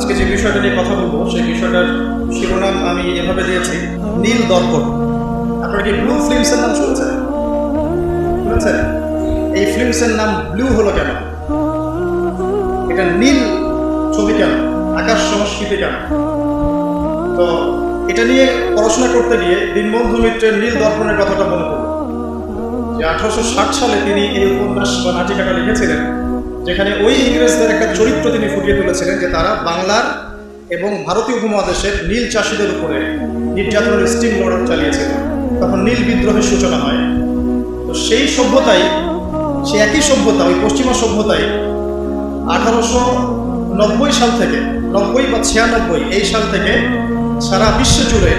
আজকে যে বিষয়টা নিয়ে কথা বলবো সেই বিষয়টার শিরোনাম আমি এভাবে দিয়েছি, নীল দর্পণ। আপনারা কি ব্লু ফিল্মসের নাম শুনেছেন? শুনেছেন? এই ফিল্মসের নাম ব্লু হলো কেন? এটা নীল ছবি কেন? আকাশ সংস্কৃতি কেন? তো এটা নিয়ে পড়াশোনা করতে গিয়ে দীনবন্ধু মিত্রের নীল দর্পণের কথাটা মনে পড়ল, যে 1860 সালে তিনি এই উপন্যাস বা নাটিকাটা লিখেছিলেন, যেখানে ওই ইংরেজদের একটা চরিত্র তিনি ফুটিয়ে তুলেছিলেন, যে তারা বাংলার এবং ভারতীয় উপমহাদেশের নীল চাষিদের উপরে নির্যাতনের স্টিম লড়াই চালিয়েছিল। তখন নীল বিদ্রোহের সূচনা হয়। তো সেই সভ্যতাই, সে একই সভ্যতা, ওই পশ্চিমা সভ্যতাই 1890 সাল থেকে, 90 বা 96 এই সাল থেকে সারা বিশ্ব জুড়ে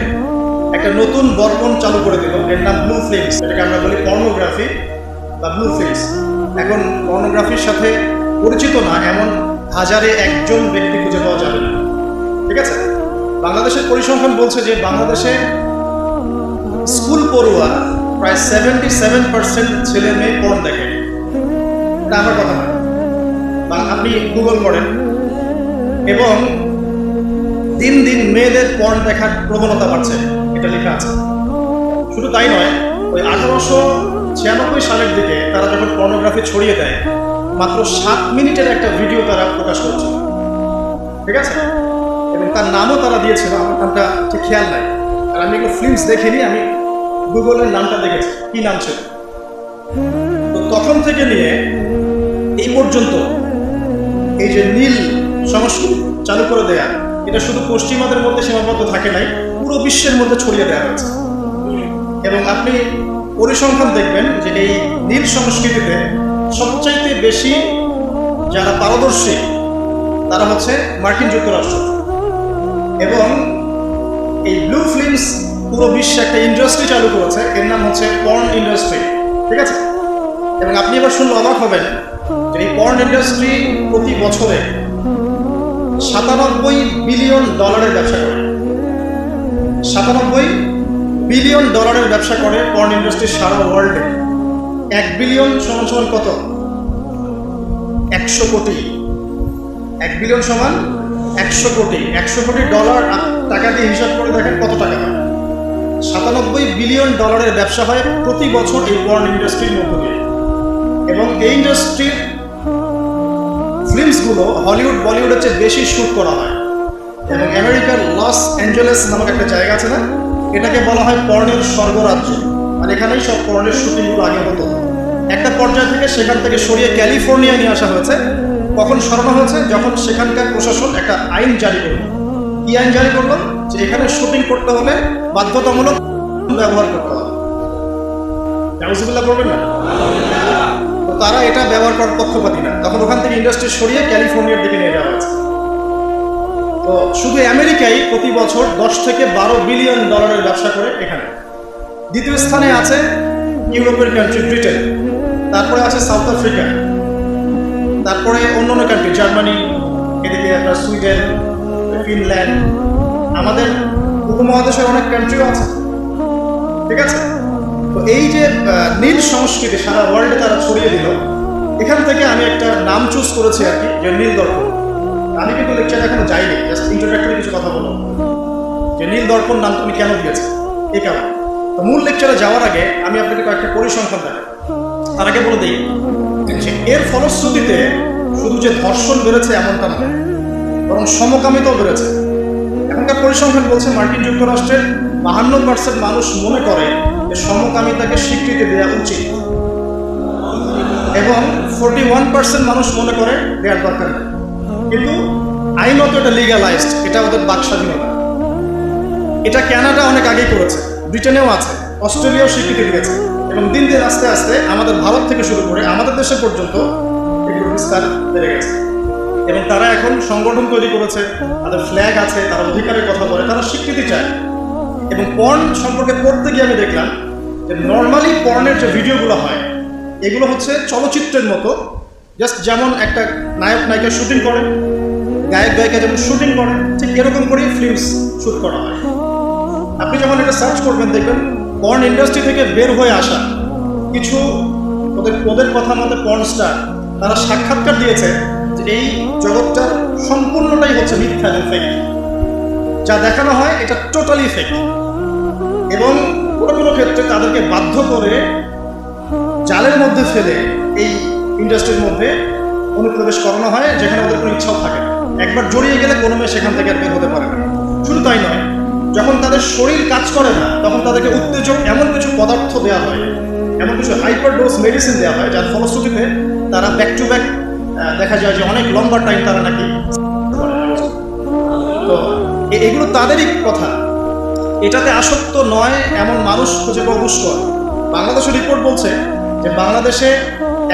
একটা নতুন দর্পণ চালু করে দিল, এর নাম ব্লু ফিল্মস। এটাকে আমরা বলি পর্নোগ্রাফি বা ব্লু ফিল্মস। এখন পর্নোগ্রাফির সাথে পরিচিত না এমন হাজারে একজন ব্যক্তি খুঁজে পাওয়া যাবে না, ঠিক আছে? বাংলাদেশের পরিসংখ্যান বলছে যে বাংলাদেশে স্কুল পড়ুয়া প্রায় 77% ছেলে মেয়ে পর্ন দেখে। এটা আমার কথা নয়, আপনি গুগল করেন, এবং দিন দিন মেয়েদের পর্ন দেখার প্রবণতা বাড়ছে, এটা লেখা আছে। শুধু তাই নয়, ওই 1896 সালের দিকে তারা যখন পর্নোগ্রাফি ছড়িয়ে দেয়, মাত্র 7 মিনিটের একটা ভিডিও তারা প্রকাশ করছে, ঠিক আছে? এবং তার নামও তারা দিয়েছিল, আমার নামটা ঠিক খেয়াল নাই, আর আমি এগুলো ফিল্মস দেখিনি, আমি গুগলের নামটা দেখেছি, কি নাম ছিল। তো তখন থেকে নিয়ে এই পর্যন্ত এই যে নীল সংস্কৃতি চালু করে দেয়া, এটা শুধু পশ্চিমাদের মধ্যে সীমাবদ্ধ থাকে নাই, পুরো বিশ্বের মধ্যে ছড়িয়ে দেওয়া হয়েছে। এবং আপনি পরিসংখ্যান দেখবেন যে এই নীল সংস্কৃতিতে সবচাইতে বেশি যারা পারদর্শী তারা হচ্ছে মার্কিন যুক্তরাষ্ট্র। এবং এই ব্লু ফিল্মস পুরো বিশ্বে একটা ইন্ডাস্ট্রি চালু করেছে, এর নাম হচ্ছে পর্ন ইন্ডাস্ট্রি, ঠিক আছে? এবং আপনি এবার শুনলে অবাক হবেন যে এই পর্ন ইন্ডাস্ট্রি প্রতি বছরে 97 বিলিয়ন ডলারের ব্যবসা করে। 97 বিলিয়ন ডলারের ব্যবসা করে পর্ন ইন্ডাস্ট্রি সারা ওয়ার্ল্ডে। 1 বিলিয়ন সমান সমান কত? 100 কোটি। 1 বিলিয়ন সমান 100 কোটি। 100 কোটি ডলার টাকা দিয়ে হিসাব করে দেখেন কত টাকা হয়। 97 বিলিয়ন ডলারের ব্যবসা হয় প্রতি বছর এই পর্ন ইন্ডাস্ট্রির মধ্য দিয়ে। এবং এই ইন্ডাস্ট্রির ফিল্মসগুলো হলিউড বলিউডের চেয়ে বেশি শ্যুট করা হয়। এবং আমেরিকার লস অ্যাঞ্জেলেস নামক একটা জায়গা আছে না, এটাকে বলা হয় পর্নের স্বর্গরাজ্য। আর এখানেই সব পর্নের শুটিংগুলো আগে হতো। একটা পর্যায় থেকে সেখান থেকে সরিয়ে ক্যালিফোর্নিয়া নিয়ে আসা হয়েছে। কখন সরানো হয়েছে? যখন সেখানকার প্রশাসন একটা আইন জারি করলো। কি আইন জারি করলো? যে এখানে শুটিং করতে হলে বাধ্যতামূলক ব্যবহার করতে হবে। নাউজুবিল্লাহ করবেন না? তো তারা এটা ব্যবহার করার পক্ষপাতী না। তখন ওখান থেকে ইন্ডাস্ট্রি সরিয়ে ক্যালিফোর্নিয়ার দিকে নিয়ে যাওয়া হয়েছে। তো শুধু আমেরিকায় প্রতি বছর 10 থেকে 12 বিলিয়ন ডলারের ব্যবসা করে এখানে। দ্বিতীয় স্থানে আছে ইউরোপের কান্ট্রি ব্রিটেন, তারপরে আছে সাউথ আফ্রিকা, তারপরে অন্যান্য কান্ট্রি জার্মানি, এদিকে আপনার সুইডেন, ফিনল্যান্ড, আমাদের উপমহাদেশের অনেক কান্ট্রিও আছে, ঠিক আছে? তো এই যে নীল সংস্কৃতি সারা ওয়ার্ল্ডে তারা ছড়িয়ে দিল, এখান থেকে আমি একটা নাম চুজ করেছি আর কি, যে নীল দর্পণ। আমি কিন্তু লেকচারে এখনো যাইনি, জাস্ট ইন্ট্রোডাক্টরি কিছু কথা বলবো যে নীল দর্পণ নাম তুমি কেন দিয়েছে, এই কারণে। তো মূল লেকচারে যাওয়ার আগে আমি আপনাকে কয়েকটা পরিসংখ্যান দেখাই। তার আগে বলে দিই, এর ফলশ্রুতিতে শুধু যে ধর্ষণ বেড়েছে এমনটা নয়, বরং সমকামিতাও বেড়েছে। এখনকার পরিসংখ্যান বলছে মার্কিন যুক্তরাষ্ট্রের 52% মানুষ মনে করে যে সমকামিতাকে স্বীকৃতি দেওয়া উচিত, এবং 41% মানুষ মনে করে দেওয়ার দরকার নেই। কিন্তু আইনত এটা লিগালাইজড, এটা ওদের বাক স্বাধীনতা। এটা কানাডা অনেক আগেই করেছে, ব্রিটেনেও আছে, অস্ট্রেলিয়াও স্বীকৃতি দিয়েছে, এবং দিন দিন আস্তে আস্তে আমাদের ভারত থেকে শুরু করে আমাদের দেশে পর্যন্ত এগুলো বিস্তার বেড়ে গেছে। এবং তারা এখন সংগঠন তৈরি করেছে, তাদের ফ্ল্যাগ আছে, তারা অধিকারের কথা বলে, তারা স্বীকৃতি চায়। এবং পর্ন সম্পর্কে পড়তে গিয়ে আমি দেখলাম যে নর্মালি পর্নের যে ভিডিওগুলো হয় এগুলো হচ্ছে চলচ্চিত্রের মতো, জাস্ট যেমন একটা নায়ক নায়িকা শুটিং করে, গায়ক গায়িকা যেমন শুটিং করে, ঠিক এরকম করেই ফিল্মস শ্যুট করা হয়। আপনি যখন এটা সার্চ করবেন দেখবেন পর্ন ইন্ডাস্ট্রি থেকে বের হয়ে আসা কিছু ওদের কথা মতে পর্ন স্টার, তারা সাক্ষাৎকার দিয়েছে যে এই জগৎটার সম্পূর্ণটাই হচ্ছে মিথ্যা এবং ফেক। যা দেখানো হয় এটা টোটালি ফেক, এবং কোনো কোনো ক্ষেত্রে তাদেরকে বাধ্য করে জালের মধ্যে ফেলে এই ইন্ডাস্ট্রির মধ্যে অনুপ্রবেশ করানো হয়, যেখানে ওদের কোনো ইচ্ছাও থাকে না। একবার জড়িয়ে গেলে কোনো মেয়ে সেখান থেকে আর বের হতে পারে না। শুধু তাই নয়, যখন তাদের শরীর কাজ করে না, তখন তাদেরকে উত্তেজক এমন কিছু পদার্থ দেওয়া হয়, এমন কিছু হাইপার ডোজ মেডিসিন দেওয়া হয়, যার ফলশ্রুতিতে তারা ব্যাক টু ব্যাক দেখা যায় যে অনেক লম্বা টাইম তারা নাকি। তো এগুলো তাদেরই কথা, এটাতে আসক্ত নয় এমন মানুষ খুঁজে পাওয়া দুষ্কর। বাংলাদেশের রিপোর্ট বলছে যে বাংলাদেশে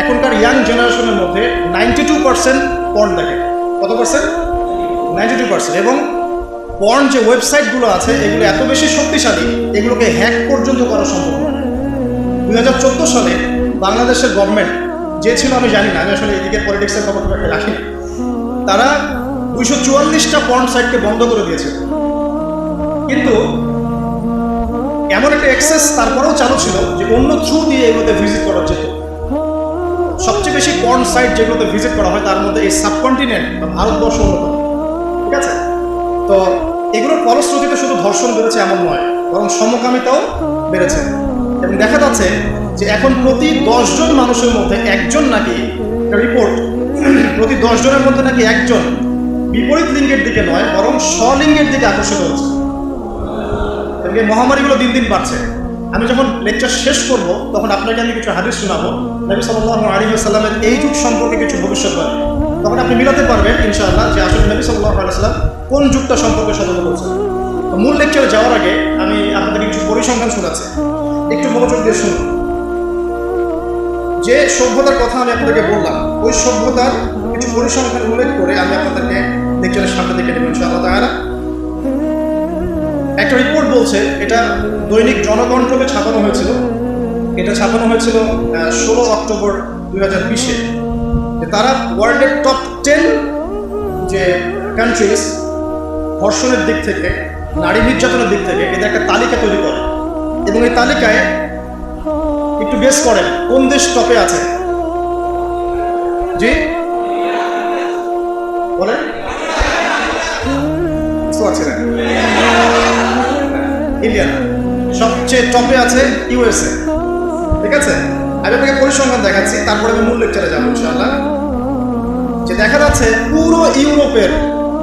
এখনকার ইয়াং জেনারেশনের মধ্যে 92% পর্ন দেখে। কত পার্সেন্ট? 92%। এবং পর্ন যে ওয়েবসাইটগুলো আছে এগুলো এত বেশি শক্তিশালী, এগুলোকে হ্যাক পর্যন্ত করা সম্ভব নয়। 2014 সালে বাংলাদেশের গভর্নমেন্ট যে ছিল, আমি জানি না, আমি আসলে এদিকে পলিটিক্সের খবর খুব একটা রাখি না, তারা 244টা পর্ন সাইটকে বন্ধ করে দিয়েছে। কিন্তু এমন একটা অ্যাক্সেস তারপরেও চালু ছিল যে অন্য থ্রু দিয়ে এগুলোতে ভিজিট করা যেত। সবচেয়ে বেশি পর্ন সাইট যেগুলোতে ভিজিট করা হয় তার মধ্যে এই সাবকন্টিনেন্ট বা ভারতবর্ষ অন্যতম। ঠিক আছে, তো এগুলোর ফলশ্রুতিতে শুধু ধর্ষণ বেড়েছে এমন নয়, বরং সমকামিতাও বেড়েছে। এবং দেখা যাচ্ছে যে এখন প্রতি 10 জন মানুষের মধ্যে একজন নাকি, রিপোর্ট, প্রতি 10 জনের মধ্যে নাকি একজন বিপরীত লিঙ্গের দিকে নয় বরং স্বলিঙ্গের দিকে আকর্ষিত হচ্ছে। এবং এই মহামারীগুলো দিন দিন বাড়ছে। আমি যখন লেকচার শেষ করব তখন আপনাকে আমি কিছু হাদিস শোনাবো নবী সাল্লাল্লাহু আলাইহি ওয়াসাল্লামের এই যুগ সম্পর্কে কিছু ভবিষ্যৎবাণী। তখন আপনি মিলাতে পারবেন ইনশাআল্লাহ যে আসলে নবী সাল্লাল্লাহু আলাইহি ওয়াসাল্লাম কোন যুগটা সম্পর্কে সতর্ক করছেন। তো মূল লেকচারে যাওয়ার আগে আমি আপনাদের কিছু পরিসংখ্যান শোনাচ্ছি, একটু মনোযোগ দিয়ে শুনুন। যে সভ্যতার কথা আমি আপনাদেরকে বললাম, ওই সভ্যতার কিছু পরিসংখ্যান উল্লেখ করে আমি আপনাদেরকে লেকচারের সামনে দেখে দেবো ইনশাআল্লাহ তাআলা। একটা রিপোর্ট বলছে, এটা দৈনিক জনকণ্ঠকে ছাপানো হয়েছিল, এটা ছাপানো হয়েছিল 16 অক্টোবর 2020-এ, যে তারা ওয়ার্ল্ডের টপ 10 যে কান্ট্রিজ ধর্ষণের দিক থেকে, নারী নির্যাতনের দিক থেকে এদের একটা তালিকা তৈরি করে। এবং এই তালিকায় একটু গেস করেন কোন দেশ টপে আছে? জি বলেন। ইন্ডিয়া সবচেয়ে টপে আছে, ইউএসএ। ঠিক আছে, আমি আপনাকে পরিসংখ্যান দেখাচ্ছি, তারপরে আমি মূল লেকচারে যাবো ইনশাআল্লাহ। যে দেখা যাচ্ছে পুরো ইউরোপের,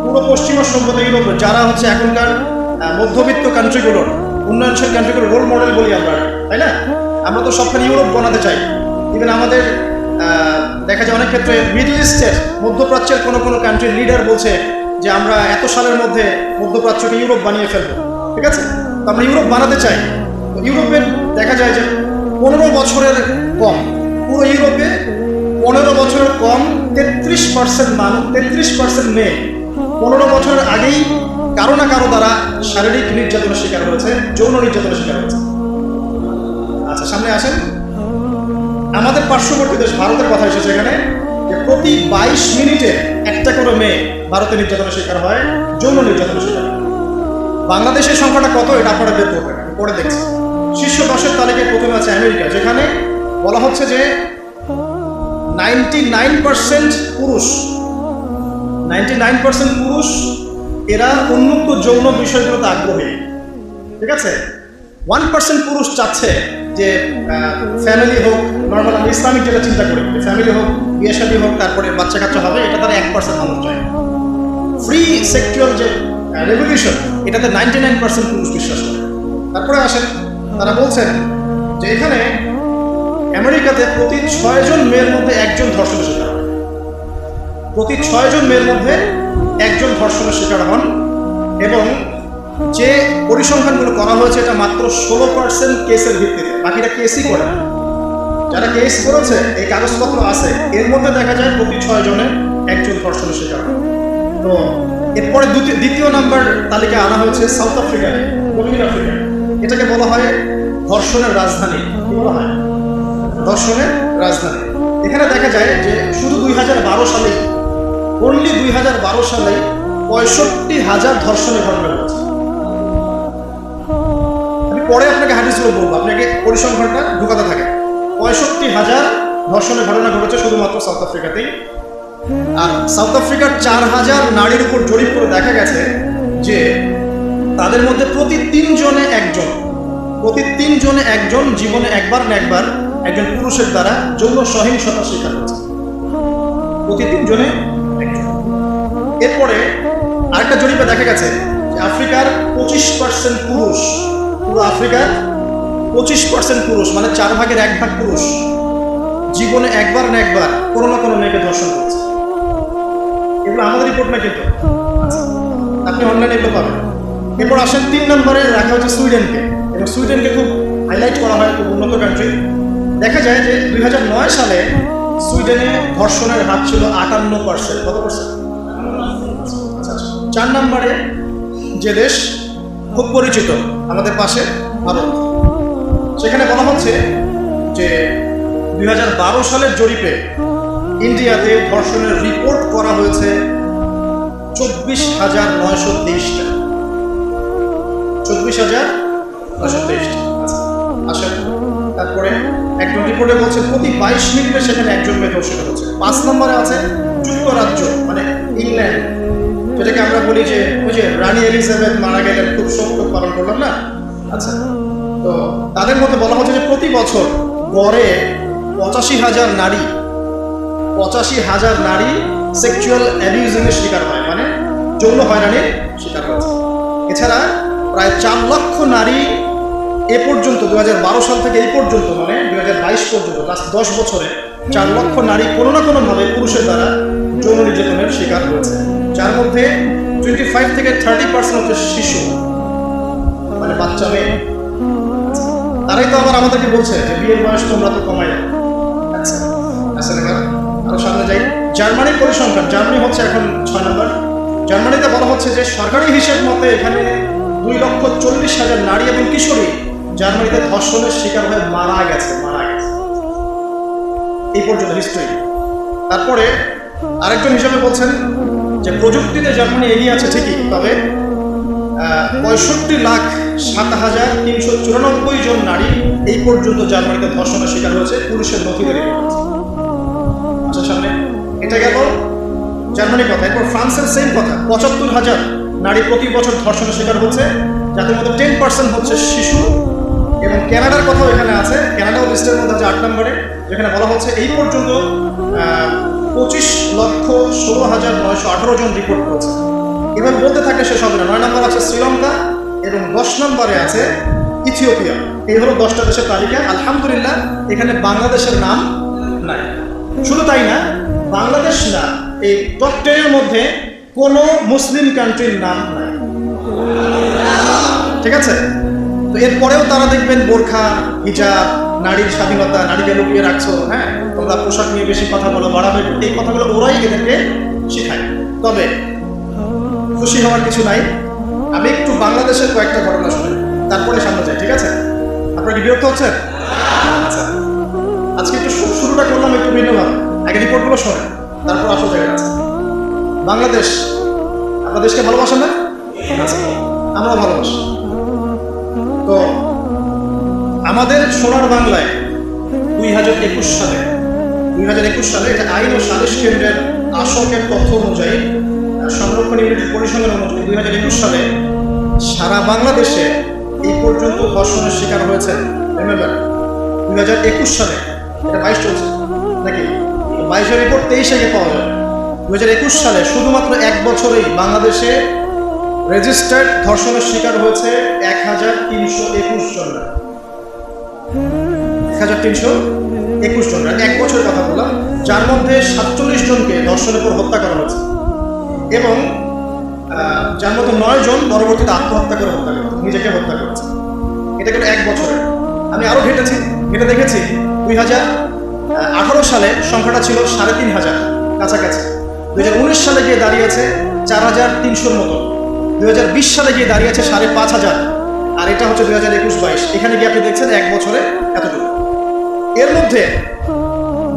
পুরো পশ্চিমা সভ্যতা ইউরোপের, যারা হচ্ছে এখনকার মধ্যবিত্ত কান্ট্রিগুলোর, উন্নয়নশীল কান্ট্রিগুলোর রোল মডেল বলি আমরা, তাই না? আমরা তো সবখানে ইউরোপ বানাতে চাই। ইভেন আমাদের দেখা যায় অনেক ক্ষেত্রে মিডল ইস্টের, মধ্যপ্রাচ্যের কোনো কোনো কান্ট্রির লিডার বলছে যে আমরা এত সালের মধ্যে মধ্যপ্রাচ্যকে ইউরোপ বানিয়ে ফেলবো। ঠিক আছে, তো আমরা ইউরোপ বানাতে চাই। তো ইউরোপের দেখা যায় যে 15 বছরের কম, পুরো ইউরোপে 15 বছরের কম 33% মানুষ, 33% মেয়ে 15 বছরের আগেই কারো না কারো দ্বারা শারীরিক নির্যাতনের শিকার হয়েছে, যৌন নির্যাতনের শিকার হয়েছে। আচ্ছা, সামনে আসেন। আমাদের পার্শ্ববর্তী দেশ ভারতের কথা এসেছে এখানে, যে প্রতি 22 মিনিটে একটা করে মেয়ে ভারতে নির্যাতনের শিকার হয়, যৌন নির্যাতনের শিকার হয়। বাংলাদেশের সংখ্যাটা কত এটা আপনারা বের করবেন, পরে দেখছি। শীর্ষ 10-এর তালিকায় প্রথমে আছে আমেরিকা, যেখানে বলা হচ্ছে যে 99% পুরুষ, 99% পুরুষ এরা উন্মুক্ত যৌন বিষয়গুলোতে আগ্রহী। ঠিক আছে, 1% পুরুষ চাচ্ছে যে ফ্যামিলি হোক, নর্মাল আমি ইসলামিক যেটা চিন্তা করি, ফ্যামিলি হোক, বিয়ে শাদী হোক, তারপরে বাচ্চা কাচ্চা হবে, এটা তারা 1% মানুষ চায়। ফ্রি সেক্সুয়াল যে রেভলিউশন, এটাতে 99% পুরুষ বিশ্বাস করে। তারপরে আসেন, তারা বলছেন যে এখানে আমেরিকাতে প্রতি 6 জন মেয়ের মধ্যে একজন ধর্ষণের শিকার হয়, প্রতি 6 জন মেয়ের মধ্যে একজন ধর্ষণের শিকার হন। এবং যে পরিসংখ্যানগুলো করা হয়েছে এটা মাত্র 16% কেসের ভিত্তিতে, বাকিটা কেসই করে না। যারা কেস করেছে, এই কাগজপত্র আছে, এর মধ্যে দেখা যায় প্রতি 6 জনের একজন ধর্ষণের শিকার হয়। তো এরপরে দ্বিতীয় নাম্বার তালিকায় আনা হয়েছে সাউথ আফ্রিকা, দক্ষিণ আফ্রিকা। এটাকে বলা হয় ধর্ষণের রাজধানী। কি বলা হয়? ধর্ষণের রাজধানী। এখানে দেখা যায় যে শুধু 2012 সালেই, অনলি 2012 সালেই 65,000 ধর্ষণের ঘটনা ঘটেছে। আমি পরে আপনাকে হাদিসগুলো বলবো, আপনাকে পরিসংখ্যানটা ঢুকাতে থাকে। 65,000 ধর্ষণের ঘটনা ঘটেছে শুধুমাত্র সাউথ আফ্রিকাতেই। আর সাউথ আফ্রিকার 4000 নারীর উপর জরিপ করে দেখা গেছে যে তাদের মধ্যে প্রতি 3 জনে একজন জীবনে একবার না একবার একজন পুরুষের দ্বারা যৌন সহিংসতার শিকার হয়েছে। প্রতি 3 জনে একজন। এরপরে আরেকটা জরিপে দেখা গেছে যে আফ্রিকার 25% পুরুষ, পুরো আফ্রিকার 25% পুরুষ, মানে 4 ভাগের 1 ভাগ পুরুষ জীবনে একবার না একবার কোনো না কোনো মেয়েকে ধর্ষণ করেছে। এগুলো আমাদের রিপোর্ট না, কিন্তু আপনি অনলাইনে এগুলো পাবেন। এরপর আসেন 3 নম্বরে রাখা হচ্ছে সুইডেনকে, এবং সুইডেনকে খুব হাইলাইট করা হয়, খুব উন্নত কান্ট্রি। দেখা যায় যে 2009 সালে সুইডেনে ধর্ষণের হার ছিল 58%। কত পার্সেন্ট? 4 নম্বরে যে দেশ খুব পরিচিত আমাদের পাশে, ভারত, সেখানে বলা হচ্ছে যে 2012 সালের জরিপে ইন্ডিয়াতে ধর্ষণের রিপোর্ট করা হয়েছে 24,923টা। 24,923টা। আসেন তারপরে একজন রিপোর্টে বলছে প্রতি 22 মিনিটে সেখানে একজন মেয়ে ধর্ষিত হচ্ছে। 5 নম্বরে আছে যুক্তরাজ্য, মানে ইংল্যান্ড, যেটাকে আমরা বলি যে ওই যে রানী এলিজাবেথ মারা গেলেন, খুব শোক পালন করলাম না। আচ্ছা, তো তাদের মধ্যে বলা হচ্ছে যে প্রতি বছর গড়ে 85,000 নারী সেক্সুয়াল অ্যাবিউজিংয়ের শিকার হয়, মানে যৌন হয়রানির শিকার হয়েছে। এছাড়া প্রায় 4 লক্ষ নারী এ পর্যন্ত 2012 সাল থেকে এই পর্যন্ত, মানে 2022 পর্যন্ত, লাস্ট 10 বছরে 4 লক্ষ নারী কোনো না কোনোভাবে পুরুষের দ্বারা যৌন নির্যাতনের শিকার হয়েছে, যার মধ্যে 25 থেকে 30% হচ্ছে শিশু, মানে বাচ্চা মেয়ে। তারাই তো আবার আমাদেরকে বলছে যে বিয়ের বয়স তোমরা তো কমাই দাও। আচ্ছা, আসলে আরো সামনে যাই। জার্মানির পরিসংখ্যান, জার্মানি হচ্ছে এখন 6 নম্বর। জার্মানিতে বলা হচ্ছে যে সরকারি হিসেব মতে এখানে 2,40,000 নারী এবং কিশোরী জার্মানিতে ধর্ষণের শিকার হয়ে মারা গেছে। এই পর্যন্ত হিস্ট্রি। তারপরে আরেকজন হিসাবে বলছেন যে প্রযুক্তিতে জার্মানি এগিয়ে আছে ঠিকই, তবে 65,07,394 জন নারী এই পর্যন্ত জার্মানিতে ধর্ষণের শিকার হয়েছে পুলিশের নথিতে রেকর্ড আছে। আচ্ছা, সামনে এটা গেল জার্মানির কথা। এরপর ফ্রান্সের সেম কথা, 75,000 নারী প্রতি বছর ধর্ষণের শিকার হচ্ছে, যাদের মধ্যে 10% হচ্ছে শিশু। এবং কানাডার কথাও এখানে আছে, কানাডাও লিস্টের মধ্যে আছে 8 নম্বরে, যেখানে বলা হচ্ছে এই পর্যন্ত 25,16,918 জন রিপোর্ট করেছে। এবার বলতে থাকে শেষ হবে না। 9 নম্বর আছে শ্রীলঙ্কা এবং 10 নম্বরে আছে ইথিওপিয়া। এই হলো 10টা দেশের তালিকা। আলহামদুলিল্লাহ এখানে বাংলাদেশের নাম নাই। শুধু তাই না, বাংলাদেশ না, এই টপ 10 এর মধ্যে কোনো মুসলিম কান্ট্রির নাম নাই। ঠিক আছে? তো এরপরেও তারা দেখবেন বোরখা, হিজাব, নারীর স্বাধীনতা, নারীকে লুকিয়ে রাখছো, হ্যাঁ তোমরা পোশাক নিয়ে বেশি কথা বলো, বাড়াবে, এই কথাগুলো ওরাই এদেরকে শেখায়। তবে খুশি হওয়ার কিছু নাই। আমি একটু বাংলাদেশের কয়েকটা ঘটনা শুনি, তারপরে সামনে যাই। ঠিক আছে? আপনারা কি বিরক্ত হচ্ছেন? আচ্ছা, আজকে একটু শুরুটা করলাম একটু ভিন্নভাবে। আগে রিপোর্টগুলো শোনেন, তারপর আসল জায়গায় আছে। বাংলাদেশ, আপনার দেশকে ভালোবাসেন না? আচ্ছা, আমরাও ভালোবাসি। তো আমাদের সোনার বাংলায় 2021 সালে এটা আইন ও সালিশ কেন্দ্রের আসকের তথ্য অনুযায়ী, সংরক্ষণ ইউনিটের পরিসংখ্যান অনুযায়ী 2021 সালে সারা বাংলাদেশে এই পর্যন্ত ধর্ষণের শিকার হয়েছে। রিমেম্বার 2021 সালে, এটা 22 চলছে নাকি, 22-এর রিপোর্ট 23-এ পাওয়া যাবে। 2021 সালে শুধুমাত্র 1 বছরেই বাংলাদেশে রেজিস্টার্ড ধর্ষণের শিকার হয়েছে 1,321 জন। 1,321 জন, 1 বছরের কথা বললাম, যার মধ্যে 47 জনকে ধর্ষণের পর হত্যা করা হয়েছে, এবং যার মধ্যে 9 জন পরবর্তীতে আত্মহত্যা করে নিজেকে হত্যা করেছে। এটা কিন্তু 1 বছরে। আমি আরো ঘেটে দেখেছি 2018 সালে সংখ্যাটা ছিল 3,500 কাছাকাছি। 2019 সালে গিয়ে দাঁড়িয়েছে 4,300 মতো। 2020 সালে গিয়ে দাঁড়িয়েছে 5,500, আর এটা হচ্ছে 2021-22। এখানে গিয়ে আপনি দেখছেন 1 বছরে এতটুকু। এর মধ্যে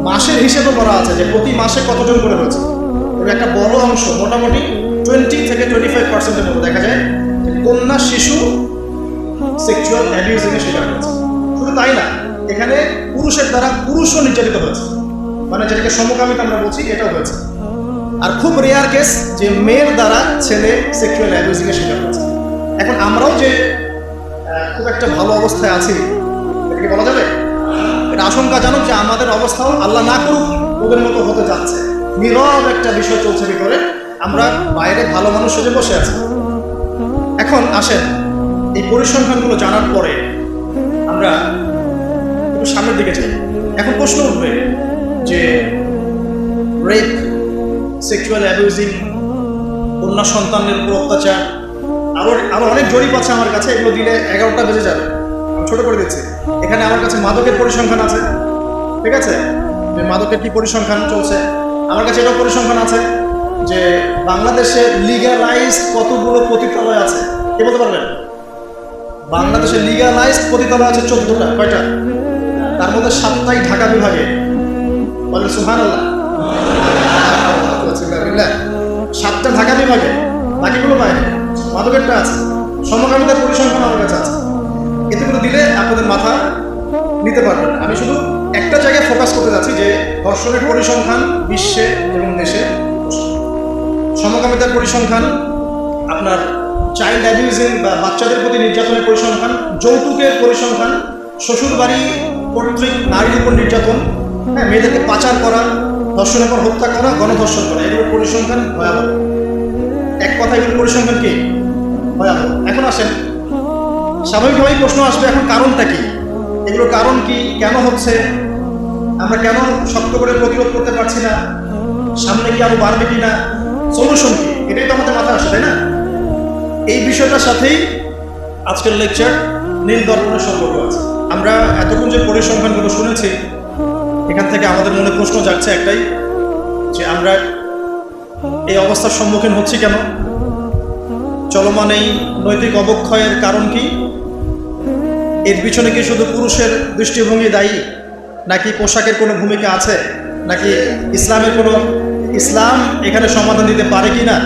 মাসের হিসেবে করা আছে যে প্রতি মাসে কতজন করে হয়েছে, এবং একটা বড় অংশ, মোটামুটি 20 থেকে 25%-এর মতো দেখা যায় যে কন্যা শিশু সেক্সুয়াল অ্যাবিউজিংয়ের শিকার হয়েছে। শুধু তাই না, এখানে পুরুষের দ্বারা পুরুষও নির্যাতিত হয়েছে, মানে যেটাকে সমকামিতা আমরা বলছি, এটাও হয়েছে। আর খুব রেয়ার কেস যে মেয়ের দ্বারা ছেলে সেক্সুয়াল অ্যাবিউজিংয়ের শিকার হচ্ছে। এখন আমরাও যে খুব একটা ভালো অবস্থায় আছি এটাকে বলা যাবে? এটা আশঙ্কাজনক যে আমাদের অবস্থাও আল্লাহ না করুক ওদের মতো হতে যাচ্ছে। নীরব একটা বিষয় চলছে ভিতরে, আমরা বাইরে ভালো মানুষ সেজে বসে আছি। এখন আসেন এই পরিসংখ্যানগুলো জানার পরে আমরা একটু সামনের দিকে যাই। এখন প্রশ্ন উঠবে যে রেপ, সেক্সুয়াল অ্যাবিউজিং, কন্যা সন্তানের উপর অত্যাচার, আরো অনেক জরিপ আছে আমার কাছে, এগুলো দিলে 11টা বেজে যাবে, আমি ছোট করে দিচ্ছি। এখানে আমার কাছে মাদকের পরিসংখ্যান আছে, ঠিক আছে, যে মাদকের কি পরিসংখ্যান চলছে। আমার কাছে এটাও পরিসংখ্যান আছে যে বাংলাদেশে লিগ্যালাইজড কতগুলো পতিতালয় আছে। কে বলতে পারবেন? বাংলাদেশে লিগ্যালাইজড পতিতালয় আছে 14টা। কয়টা? তার মধ্যে 7টাই ঢাকা বিভাগে। বলে সুবহানাল্লাহ। 7টা ঢাকা বিভাগে, বাকিগুলো বাইরে। মাদকেরটা আছে। সমকামিতার পরিসংখ্যান আমার কাছে আছে। এতগুলো দিলে আপনাদের মাথা নিতে পারবেন। আমি শুধু একটা জায়গায় ফোকাস করতে যাচ্ছি যে ধর্ষণের পরিসংখ্যান বিশ্বে এবং দেশে, সমকামিতার পরিসংখ্যান, আপনার চাইল্ড অ্যাবিউজিং বা বাচ্চাদের প্রতি নির্যাতনের পরিসংখ্যান, যৌতুকের পরিসংখ্যান, শ্বশুরবাড়ি কর্তৃক নারীর উপর নির্যাতন, হ্যাঁ, মেয়েদেরকে পাচার করা, ধর্ষণের পর হত্যা করা, গণধর্ষণ করা, এগুলোর পরিসংখ্যান ভয়াবহ। এক কথা এগুলোর পরিসংখ্যান কি? ভয়াবহ। এখন আসেন, স্বাভাবিকভাবেই প্রশ্ন আসবে এখন কারণটা কি? এগুলোর কারণ কি? কেন হচ্ছে? আমরা কেন শক্ত করে প্রতিরোধ করতে পারছি না? সামনে কি আরো বাড়বে কিনা? সলিউশন কি? এটাই তো আমাদের মাথায় আসে, তাই না? এই বিষয়টার সাথেই আজকের লেকচার নীল দর্পণের সম্পর্ক আছে। আমরা এতক্ষণ যে পরিসংখ্যানগুলো শুনেছি, এখান থেকে আমাদের মনে প্রশ্ন জাগছে একটাই, যে আমরা এই অবস্থার সম্মুখীন হচ্ছি কেন? চলমান এই নৈতিক অবক্ষয়ের কারণ কি? এর পিছনে কি শুধু পুরুষের দৃষ্টিভঙ্গি দায়ী, নাকি পোশাকের কোনো ভূমিকা আছে, নাকি ইসলাম এখানে সমাধান দিতে পারে কি না,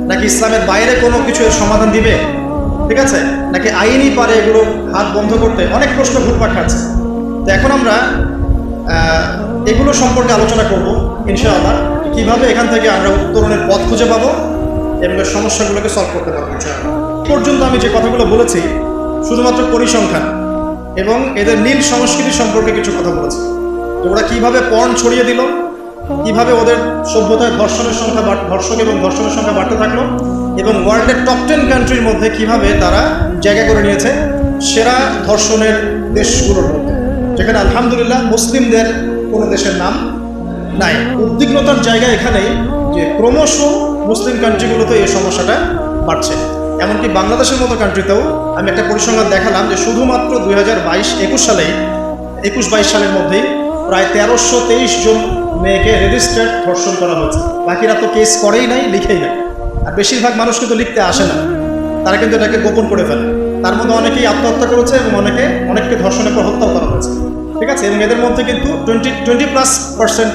নাকি ইসলামের বাইরে কোনো কিছু এর সমাধান দিবে, ঠিক আছে, নাকি আইনই পারে এগুলো হাত বন্ধ করতে? অনেক প্রশ্ন ঘুরপাক খাচ্ছে। তো এখন আমরা এগুলো সম্পর্কে আলোচনা করব ইনশাআল্লাহ, কিভাবে এখান থেকে আমরা উত্তরণের পথ খুঁজে পাবো এবং এর সমস্যাগুলোকে সলভ করতে পারবো ইনশাআল্লাহ। পর্যন্ত আমি যে কথাগুলো বলেছি শুধুমাত্র পরিসংখ্যান এবং এদের নীল সংস্কৃতি সম্পর্কে কিছু কথা বলেছি, যে ওরা কীভাবে পর্ন ছড়িয়ে দিল, কীভাবে ওদের সভ্যতায় ধর্ষণ এবং ধর্ষণের সংখ্যা বাড়তে থাকলো, এবং ওয়ার্ল্ডের টপ 10 কান্ট্রির মধ্যে কীভাবে তারা জায়গা করে নিয়েছে সেরা ধর্ষণের দেশগুলোর মধ্যে, যেখানে আলহামদুলিল্লাহ মুসলিমদের কোনো দেশের নাম নাই। উদ্বিগ্নতার জায়গা এখানেই যে ক্রমশ মুসলিম কান্ট্রিগুলোতে এই সমস্যাটা বাড়ছে। এমনকি বাংলাদেশের মতো কান্ট্রিতেও আমি একটা পরিসংখ্যান দেখালাম যে শুধুমাত্র 2022 সালের মধ্যেই প্রায় 1323 জন মেয়েকে রেজিস্টার্ড ধর্ষণ করা হয়েছে। বাকিরা তো কেস করেই নাই, লিখেই নাই। আর বেশিরভাগ মানুষ কিন্তু লিখতে আসে না, তারা কিন্তু এটাকে গোপন করে ফেলে। তার মধ্যে অনেকেই আত্মহত্যা করেছে এবং অনেককে ধর্ষণের পর হত্যাও করা হয়েছে, ঠিক আছে। এবং এদের মধ্যে কিন্তু 20+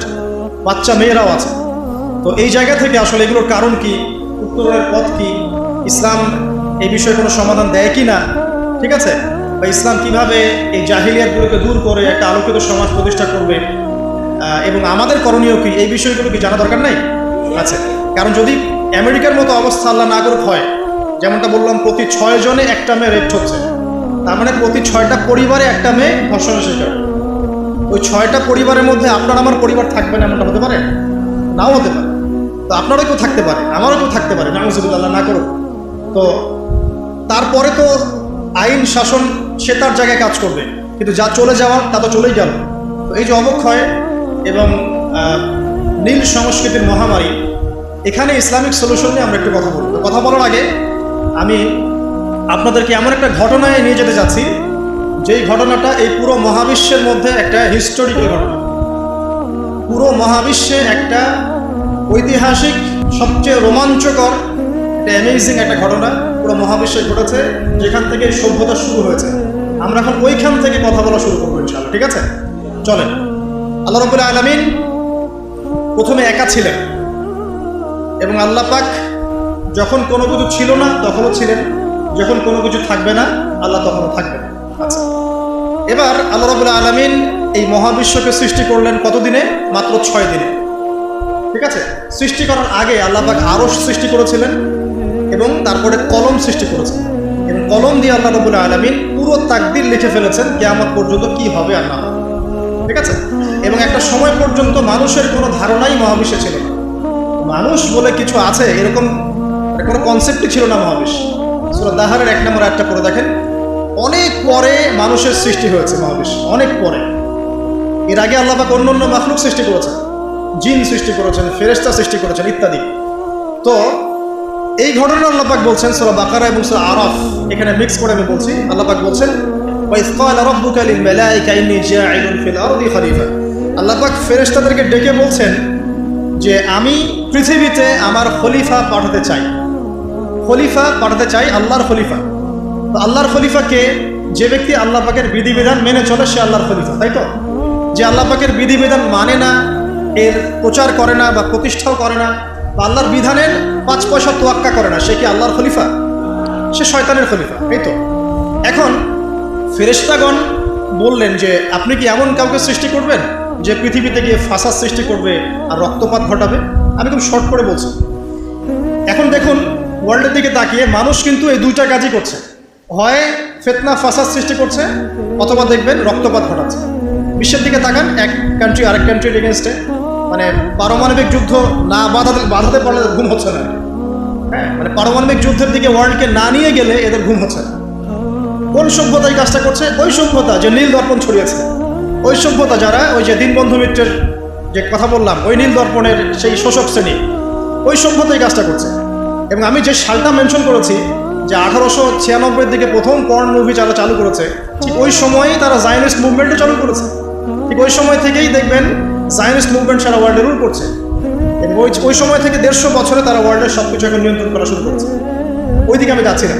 বাচ্চা মেয়েরাও আছে। তো এই জায়গা থেকে আসলে এগুলোর কারণ কি, উত্তরণের পথ কি, ইসলাম এই বিষয়ে কোনো সমাধান দেয় কি না, ঠিক আছে, বা ইসলাম কিভাবে এই জাহিলিয়াতগুলোকে দূর করে একটা আলোকিত সমাজ প্রতিষ্ঠা করবে, এবং আমাদের করণীয় কি, এই বিষয়গুলো কি জানা দরকার নাই? আছে। কারণ যদি আমেরিকার মতো অবস্থা আল্লাহ না করুক হয়, যেমনটা বললাম প্রতি 6 জনে একটা মেয়ে রেপ হচ্ছে, তার মানে প্রতি 6টা পরিবারে একটা মেয়ে ধর্ষণের শিকার। ওই 6টা পরিবারের মধ্যে আপনার আমার পরিবার থাকবে না এমনটা হতে পারে? নাও হতে পারে। তো আপনারও কেউ থাকতে পারে, আমারও কেউ থাকতে পারে, নাউজুবিল্লাহ, আল্লাহ না করুক। তো তারপরে তো আইন শাসন সে তার জায়গায় কাজ করবে, কিন্তু যা চলে যাওয়ার তা তো চলেই গেল। তো এই যে অবক্ষয় এবং নীল সংস্কৃতির মহামারী, এখানে ইসলামিক সলিউশন নিয়ে আমরা একটু কথা বলব। কথা বলার আগে আমি আপনাদেরকে এমন একটা ঘটনায় নিয়ে যেতে চাচ্ছি, যেই ঘটনাটা এই পুরো মহাবিশ্বের মধ্যে একটা হিস্টোরিক্যাল ঘটনা। পুরো মহাবিশ্বে একটা ঐতিহাসিক, সবচেয়ে রোমাঞ্চকর, একটা অ্যামেজিং একটা ঘটনা পুরো মহাবিশ্বে ঘটেছে, যেখান থেকে সভ্যতা শুরু হয়েছে। আমরা এখন ওইখান থেকে কথা বলা শুরু করবো ইনশাআল্লাহ, ঠিক আছে? চলেন। আল্লাহ রাব্বুল আলামিন প্রথমে একা ছিলেন, এবং আল্লাহ পাক যখন কোনো কিছু ছিল না তখনও ছিলেন, যখন কোনো কিছু থাকবে না আল্লাহ তখনও থাকবেন। আচ্ছা, এবার আল্লাহ রাব্বুল আলামিন এই মহাবিশ্বকে সৃষ্টি করলেন কত দিনে? মাত্র 6 দিনে। ঠিক আছে? সৃষ্টি করার আগে আল্লাহ পাক আরশ সৃষ্টি করেছিলেন এবং তারপরে কলম সৃষ্টি করেছেন, এবং কলম দিয়ে আল্লাহ রাব্বুল আলামিন পুরো তাকদীর লিখে ফেলেছেন কিয়ামত পর্যন্ত কি হবে আর না হবে। ঠিক আছে? এবং একটা সময় পর্যন্ত মানুষের কোনো ধারণাই মহাবিশ্বে ছিল না। মানুষ বলে কিছু আছে এরকম কোনো কনসেপ্টই ছিল না মহাবিশ্ব। সূরা দাহারের 1 নম্বর আয়াতটা পড়ে দেখেন, অনেক পরে মানুষের সৃষ্টি হয়েছে মহাবিশ্ব, অনেক পরে। এর আগে আল্লাহ পাক অন্য মাখলুক সৃষ্টি করেছেন, জিন সৃষ্টি করেছেন, ফেরেশতা সৃষ্টি করেছেন ইত্যাদি। তো এই ঘটনা আল্লাহ পাক বলছেন সূরা বাকারা এবং সূরা আরাফ, এখানে মিক্স করে আমি বলছি। আল্লাহ পাক বলছেন ওয়াইজ ক্বালা রাব্বুকা লিল মালাইকা ইন্নী জাইলুন ফিল আরদি খলিফা। আল্লাহ পাক ফেরেশতাদেরকে ডেকে বলছেন যে আমি পৃথিবীতে আমার খলিফা পাঠাতে চাই, খলিফা পাঠাতে চাই, আল্লাহর খলিফা। তো আল্লাহর খলিফাকে, যে ব্যক্তি আল্লাহ পাকের বিধিবিধান মেনে চলে সে আল্লাহর খলিফা, তাই তো? যে আল্লাহ পাকের বিধিবিধান মানে না, এর প্রচার করে না বা প্রতিষ্ঠাও করে না, বা আল্লাহর বিধানের 5 পয়সা তোয়াক্কা করে না, সে কি আল্লাহর খলিফা? সে শয়তানের খলিফা, তাই তো? এখন ফেরেশতাগণ বললেন যে আপনি কি এমন কাউকে সৃষ্টি করবেন যে পৃথিবীতে গিয়ে ফাসাদ সৃষ্টি করবে আর রক্তপাত ঘটাবে? আমি খুব শর্ট করে বলছি। এখন দেখুন ওয়ার্ল্ডের দিকে তাকিয়ে মানুষ কিন্তু এই দুইটা কাজই করছে, হয় ফিতনা ফাসাদ সৃষ্টি করছে অথবা দেখবেন রক্তপাত ঘটাচ্ছে। বিশ্বের দিকে তাকান, এক কান্ট্রি আরেক কান্ট্রির এগেনস্টে, মানে পারমাণবিক যুদ্ধ না বাধাতে পারলে ঘুম হচ্ছে না। হ্যাঁ, মানে পারমাণবিক যুদ্ধের দিকে ওয়ার্ল্ডকে না নিয়ে গেলে এদের ঘুম হচ্ছে না। কোন সভ্যতা এই কাজটা করছে? ওই সভ্যতা যে নীল দর্পণ ছড়িয়েছে, ওই সভ্যতা যারা ওই যে দীনবন্ধু মিত্রের যে কথা বললাম, ওই নীল দর্পণের সেই শোষক শ্রেণী, ওই সভ্যতা এই কাজটা করছে। এবং আমি যে সালটা মেনশন করেছি যে 1896 দিকে প্রথম পর্ন মুভি যারা চালু করেছে, ঠিক ওই সময়ই তারা জায়নিস্ট মুভমেন্টও চালু করেছে। ঠিক ওই সময় থেকেই দেখবেন জায়নিস্ট মুভমেন্ট সারা ওয়ার্ল্ডে রুল করছে, এবং ওই সময় থেকে 150 বছরে তারা ওয়ার্ল্ডের সব কিছু এখন নিয়ন্ত্রণ করা শুরু করেছে। ওইদিকে আমি যাচ্ছি না,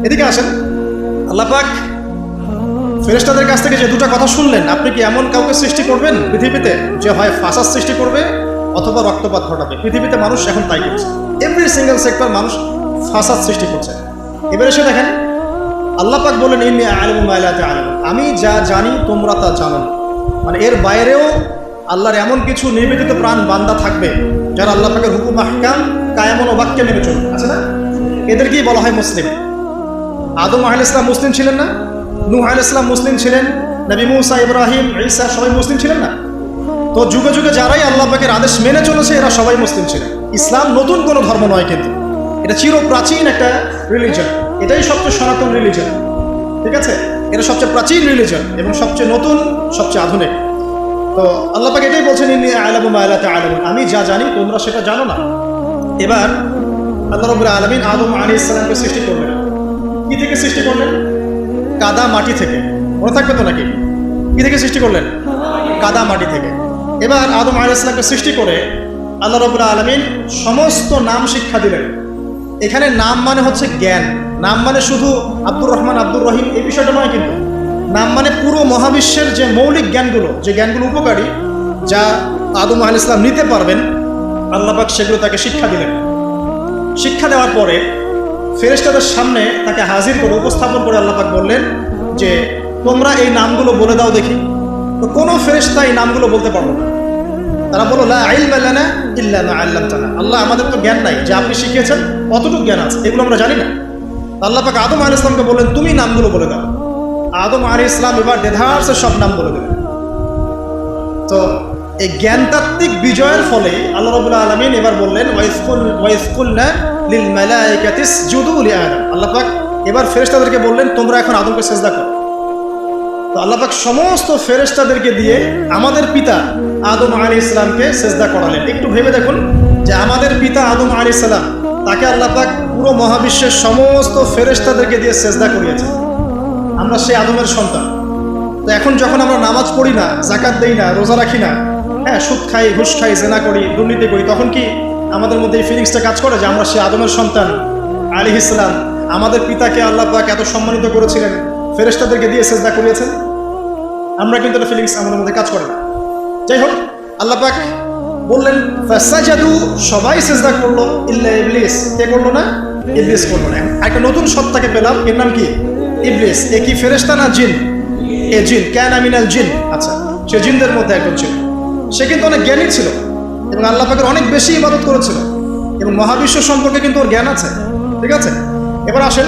এদিকে আসেন। আল্লাহ পাক ফেরেশতাদের কাছ থেকে যে দুটো কথা শুনলেন, আপনি কি এমন কাউকে সৃষ্টি করবেন পৃথিবীতে যে হয় ফাসাদ সৃষ্টি করবে অথবা রক্তপাত ঘটাবে? পৃথিবীতে মানুষ এখন তাই করছে, এভরি সিঙ্গেল সেক্টর মানুষ ফাসাদ সৃষ্টি করছে। এবার এসে দেখেন আল্লাহ পাক বলেন ইন্নী আ'লামু মা লা তা'লামুন, আমি যা জানি তোমরা তা জানো না। মানে এর বাইরেও আল্লাহর এমন কিছু নিবেদিত প্রাণ বান্দা থাকবে যারা আল্লাহ পাকের হুকুম আহকাম কায়ামন ও বাক্যে মেনে চলবে, আছে না? এদেরকেই বলা হয় মুসলিম। আদম আলাইহিস সালাম মুসলিম ছিলেন না? নূহ আলাইহিস সালাম মুসলিম ছিলেন, নবী মুসা, ইব্রাহিম, ঈসা সবাই মুসলিম ছিলেন না? তো যুগে যুগে যারাই আল্লাহ পাকের আদেশ মেনে চলেছে এরা সবাই মুসলিম ছিলেন। ইসলাম নতুন কোনো ধর্ম নয়, কিন্তু এটা চির প্রাচীন একটা রিলিজন, এটাই সবচেয়ে সনাতন রিলিজন। ঠিক আছে? এটা সবচেয়ে প্রাচীন রিলিজন এবং সবচেয়ে নতুন, সবচেয়ে আধুনিক। তো আল্লাহ পাক এটাই বলছেন ইন্নী আ'লামু মা লা তা'লামুন, আমি যা জানি তোমরা সেটা জানো না। এবার আল্লাহ রাব্বুল আলামিন আদম আলাইহিস সালামকে সৃষ্টি করলেন। কি থেকে সৃষ্টি করলেন? কাদা মাটি থেকে। মনে থাকবে তো নাকি? কি থেকে সৃষ্টি করলেন? কাদা মাটি থেকে। এবার আদম আলাইহিস সালামকে সৃষ্টি করে আল্লাহ রাব্বুল আলামিন সমস্ত নাম শিক্ষা দিলেন। এখানে নাম মানে হচ্ছে জ্ঞান, নাম মানে শুধু আব্দুর রহমান, আব্দুর রহিম এই বিষয়টা নয়, কিন্তু নাম মানে পুরো মহাবিশ্বের যে মৌলিক জ্ঞানগুলো, যে জ্ঞানগুলো উপকারী, যা আদম আলাইহিস সালাম নিতে পারবেন, আল্লাহ পাক সেগুলো তাকে শিক্ষা দিলেন। শিক্ষা দেওয়ার পরে ফেরেশতাদের সামনে তাকে হাজির করে উপস্থাপন করে আল্লাহ পাক বললেন যে তোমরা এই নামগুলো বলে দাও দেখি। তো কোনো ফেরেশতা এই নামগুলো বলতে পারলো না। তারা বলল লা ইলমা লানা ইল্লা মা আল্লামতানা, আল্লাহ আমাদের তো জ্ঞান নাই, যে আপনি শিখিয়েছেন অতটুকু জ্ঞান আছে, এগুলো আমরা জানি না। আল্লাহ পাক আদম আলাইহিস সালামকে বললেন তুমি নামগুলো বলে দাও। আদম আলাইহিস সালাম এবার দেধারসে সব নাম বলে দিলেন। তো এই জ্ঞানতাত্ত্বিক বিজয়ের ফলে আল্লাহ রাব্বুল আলামিন এবার বললেন ওয়াইজ কুলনা লিল মালাইকাতি ইসজুদু লিআদম, আল্লাহ পাক এবার ফেরেশতাদেরকে বললেন তোমরা এখন আদমকে সিজদা করো। তো আল্লাহ পাক সমস্ত ফেরেশতাদেরকে দিয়ে আমাদের পিতা আদম আলাইহিস সালামকে সিজদা করালেন। একটু ভেবে দেখুন যে আমাদের পিতা আদম আলাইহিস সালাম, তাকে আল্লাহ পাক পুরো মহাবিশ্বের সমস্ত ফেরেশতাদেরকে দিয়ে সিজদা করিয়েছেন। আমরা সেই আদমের সন্তান। তো এখন যখন আমরা নামাজ পড়ি না, যাকাত দেই না, রোজা রাখি না, হ্যাঁ, সুদ খাই, ঘুষ খাই, জেনা করি, দুর্নীতি করি, তখন কি আমাদের মধ্যে এই ফিলিংসটা কাজ করে যে আমরা সেই আদমের সন্তান আলাইহিস সালাম? আমাদের পিতাকে আল্লাহ পাক এত সম্মানিত করেছিলেন, ফেরেশতাদেরকে দিয়ে সিজদা করিয়েছেন। আমরা কিন্তু এটা ফিলিংস আমাদের মধ্যে কাজ করে না। যাই হোক, আল্লাহ পাক বললেন ফাসাজাদু, সবাই সিজদা করলো ইল্লা ইবলিস। কে করলো না? ইবলিস করলো না। একটা নতুন সত্তাকে পেলাম, এর নাম কি? ইবলিস। এ কি ফেরেশতা না জিন? এ জিন, কানা মিনাল জিন। আচ্ছা, সে জিনদের মধ্যে একজন ছিল। সে কিন্তু অনেক জ্ঞানী ছিল এবং আল্লাহ পাকের অনেক বেশি ইবাদত করেছিল এবং মহাবিশ্ব সম্পর্কে কিন্তু ওর জ্ঞান আছে, ঠিক আছে। এবার আসেন,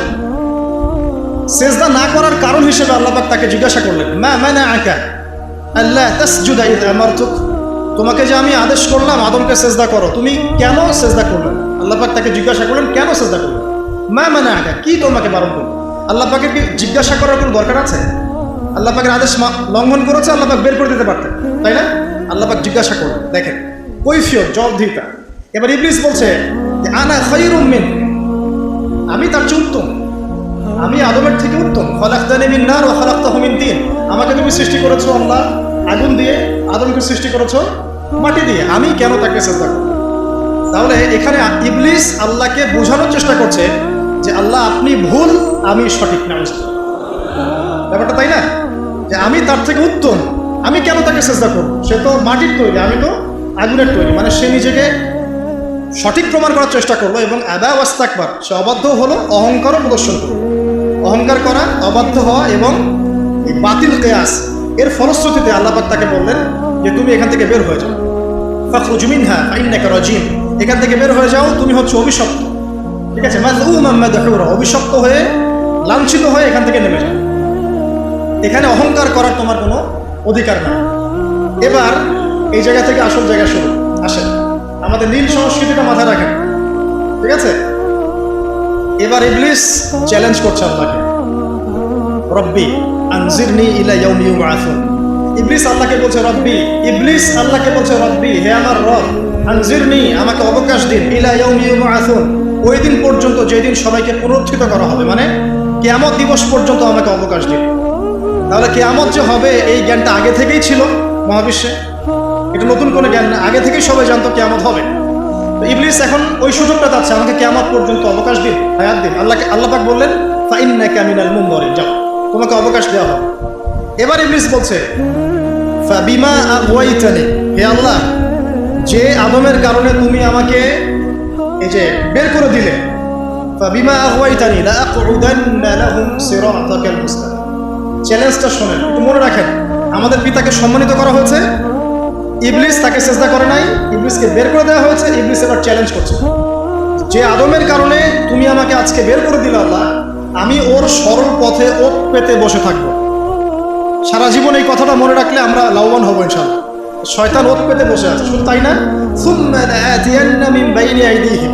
সেজদা না করার কারণ হিসেবে আল্লাহ পাক তাকে জিজ্ঞাসা করলেন, মা মানাআকা আল্লা তাসজুদা ইয আমারতুক, তোমাকে যে আমি আদেশ করলাম আদমকে সেজদা করো, তুমি কেন সেজদা করলে? আল্লাহ পাক তাকে জিজ্ঞাসা করলেন কেন সেজদা করলে, মা মানাআকা, কি তোমাকে বারণ করলো? আল্লাহ পাকের কি জিজ্ঞাসা করার কোনো দরকার আছে? আল্লাহ পাকের আদেশ লঙ্ঘন করেছে, আল্লাহ পাক বের করে দিতে পারতেন, তাই না? আল্লাহ পাক জিজ্ঞাসা করলেন, দেখেন কৈফিয়ত, জবাবদিহিতা। এবার ইবলিস বলছে যে আনা খায়রুম মিন, আমি তার চেয়ে উত্তম, আমি আদমের থেকে উত্তম। খলাকতানি মিন নার ওয়া খলাকতাহু মিন তিন, আমাকে তুমি সৃষ্টি করেছো আল্লাহ আগুন দিয়ে, আদমকে সৃষ্টি করেছো মাটি দিয়ে, আমি কেন তাকে সিজদা করব? তাহলে এখানে ইবলিস আল্লাহকে বোঝানোর চেষ্টা করছে যে আল্লাহ আপনি ভুল, আমি সঠিক না, ব্যাপারটা তাই না? যে আমি তার থেকে উত্তম, আমি কেন তাকে সিজদা করব? সে তো মাটির তৈরি, আমি তো আগুনের তৈরি। মানে সে নিজেকে সঠিক প্রমাণ করার চেষ্টা করলো এবং আবা ওয়াস্তাকবার, সে অবাধ্য হলো, অহংকারও প্রদর্শন করলো। অহংকার করা, অবাধ্য হওয়া এবং এই বাতিল কিয়াস, এর ফলশ্রুতিতে আল্লাহ পাক তাকে বললেন যে তুমি এখান থেকে বের হয়ে যাও, ফাখরুজ মিনহা ফাইন্নাকা রাজিম, এখান থেকে বের হয়ে যাও, তুমি হচ্ছে অভিশপ্ত, ঠিক আছে। মাযউমান মাদহুরা, অভিশপ্ত হয়ে লাঞ্ছিত হয়ে এখান থেকে নেমে যাও, এখানে অহংকার করার তোমার কোনো অধিকার নাই। এবার এই জায়গা থেকে আসল জায়গা শুরু। আসেন, আমাদের নীল সংস্কৃতিটা মাথায় রাখেন, ঠিক আছে। এবার ইবলিস চ্যালেঞ্জ করছে আল্লাহকে, রব্বি আনজিরনি ইলা ইয়াউমি ইউবআসুন। ইবলিস আল্লাহকে বলছে রব্বি, ইবলিস আল্লাহকে বলছে রব্বি, হে আমার রব, আনজিরনি, আমাকে অবকাশ দিন, ইলা ইয়াউমি ইউবআসুন, ওই দিন পর্যন্ত যেদিন সবাইকে পুনরুত্থিত করা হবে, মানে কিয়ামত দিবস পর্যন্ত আমাকে অবকাশ দিন। তাহলে কিয়ামত যে হবে এই জ্ঞানটা আগে থেকেই ছিল মহাবিশ্বে, এটা নতুন কোনো জ্ঞান না, আগে থেকেই সবাই জানতো কিয়ামত হবে। তো ইবলিস এখন ওই সুযোগটা চাচ্ছে, আমাকে কিয়ামত পর্যন্ত অবকাশ দিন, হায়াত দিন। আল্লাহ পাক বললেন ফাইন্নাকা মিনাল মুনযারিন, যাও, তোমাকে অবকাশ দেওয়া হবে। এবার ইবলিস বলছে ফাবিমা আগওয়াইতানি, হে আল্লাহ, যে আদমের কারণে তুমি আমাকে এই যে বের করে দিলে, ফাবিমা আগওয়াইতানি লা আকুদান্না লাহুম সিরাতাকাল মুস্তাকিম। চ্যালেঞ্জটা শোনেন, একটু মনে রাখেন, আমাদের পিতাকে সম্মানিত করা হয়েছে, ইবলিস তাকে সেজদা করে নাই, ইবলিসকে বের করে দেওয়া হয়েছে। ইবলিস এবার চ্যালেঞ্জ করছে, যে আদমের কারণে তুমি আমাকে আজকে বের করে দিলে আল্লাহ, আমি ওর সরল পথে ওত পেতে বসে থাকবো। সারা জীবন এই কথাটা মনে রাখলে আমরা লাভবান হবো ইনশাআল্লাহ। শয়তান ওত পেতে বসে আছে, শুধু তাই না, সুম্মা লাআতিয়ান্না মিন বাইনি আইদিহিম,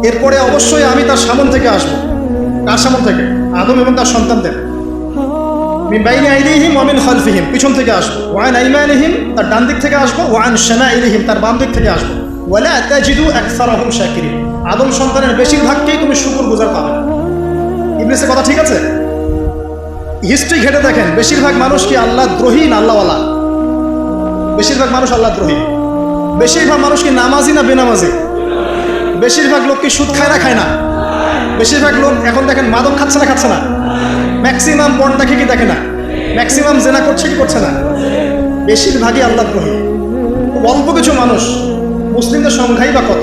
এরপরে অবশ্যই আমি তার সামনে থেকে আসবো। কার সামনে থেকে? আদম এবং তার সন্তানদের। মিন বাইনি আইদিহিম ওয়া মিন খালফিহিম, পিছন থেকে আসবো। ওয়া আন আইমানিহিম, তার ডান দিক থেকে আসবো। ওয়া আন শামাইলিহিম, তার বাম দিক থেকে আসবো। ওয়ালা তাজিদু আকসারাহুম শাকিরিন, আদম সন্তানের বেশিরভাগকেই তুমি শুকরগুজার পাবে না। ইবলিসের কথা ঠিক আছে? হিস্ট্রি ঘেটে দেখেন, বেশিরভাগ মানুষ কি আল্লাহ দ্রোহী না আল্লাহওয়ালা? বেশিরভাগ মানুষ আল্লাহ দ্রোহী। বেশিরভাগ মানুষ কি নামাজি না বেনামাজি? বেশিরভাগ লোক কি সুদ খায় না খায় না? বেশিরভাগ লোক এখন দেখেন মাদক খাচ্ছে না খাচ্ছে না? ম্যাক্সিমাম পর্ন দেখে কি দেখে না? ম্যাক্সিমাম জেনা করছে কি করছে না? বেশিরভাগই আল্লাহ দ্রোহী। অল্প কিছু মানুষ, মুসলিমদের সংখ্যাই বা কত,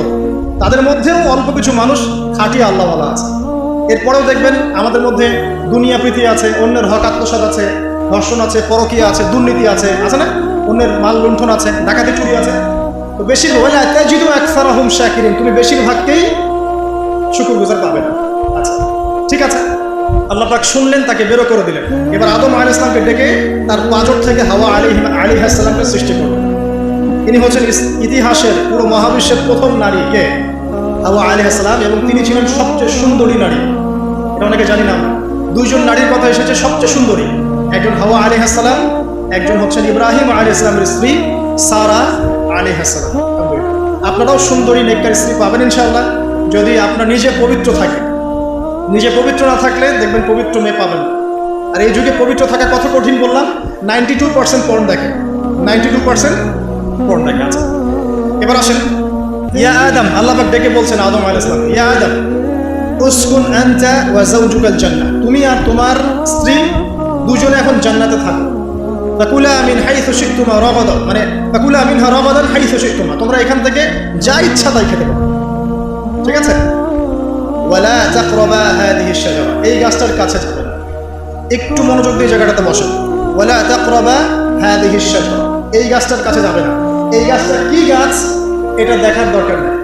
তাদের মধ্যেও অল্প কিছু মানুষ খাঁটিয়া আল্লাহওয়ালা আছে। এরপরেও দেখবেন আমাদের মধ্যে দুনিয়া প্রীতি আছে, অন্যের হক আত্মসাৎ আছে, ধর্ষণ আছে, পরকীয়া আছে, দুর্নীতি আছে, আছে না? অন্যের মাল লুণ্ঠন আছে, ডাকাতি চুরি আছে। তো বেশিরভাগ তাজিদু আকসারাহুম শাকিরিন, তুমি বেশিরভাগকেই শুকরগুজার পাবে না। আচ্ছা ঠিক আছে, আল্লাহ পাক শুনলেন, তাকে বেরো করে দিলেন। এবার আদম আলাইহিস সালামকে ডেকে তার পাঁজর থেকে হাওয়া আলাইহিস সালামকে সৃষ্টি করলেন। তিনি হচ্ছেন ইতিহাসের পুরো মহাবিশ্বের প্রথম নারী, কে? হাওয়া আলাইহিস সালাম, এবং তিনি ছিলেন সবচেয়ে সুন্দরী নারী। এটা অনেকে জানি না। দুইজন নারীর কথা এসেছে সবচেয়ে সুন্দরী, একজন হাওয়া আলাইহিস সালাম, একজন হচ্ছেন ইব্রাহিম আলাইহিস সালামের স্ত্রী সারা আলাইহিস সালাম। আপনারাও সুন্দরী নেককার স্ত্রী পাবেন ইনশাআল্লাহ, যদি আপনার নিজে পবিত্র থাকে। নিজে পবিত্র না থাকলে দেখবেন পবিত্র মেয়ে পাবেন। আর এই যুগে পবিত্র থাকা কত কঠিন বললাম। 92% পর্ন দেখে, 92% পর্ন দেখে। আছে এবার আসেন, ইয়া আদম, আল্লাহ পাক ডেকে বলছেন আদম আলাইহিস সালাম, ইয়া আদম উসকুন আনতা ওয়া যাওজুকাল জান্নাহ, তুমি আর তোমার স্ত্রী দুজনে এখন জান্নাতে থাকো। ফাকুলা মিন হাইসু শিকতুমা রাগাদা, মানে ফাকুলা মিনহা রাগাদান হাইসু শিকতুমা, তোমরা এখান থেকে যা ইচ্ছা তাই খেতে পারো, ঠিক আছে। ওয়ালা তাকরাবা হাদিহি শাজারা, এই গাছটার কাছে যাবে না। একটু মনোযোগ দিয়ে জায়গাটাতে বসেন। ওয়ালা তাকরাবা হাদিহি শাজারা, এই গাছটার কাছে যাবে না। এই গাছটা কি গাছ এটা দেখার দরকার নেই।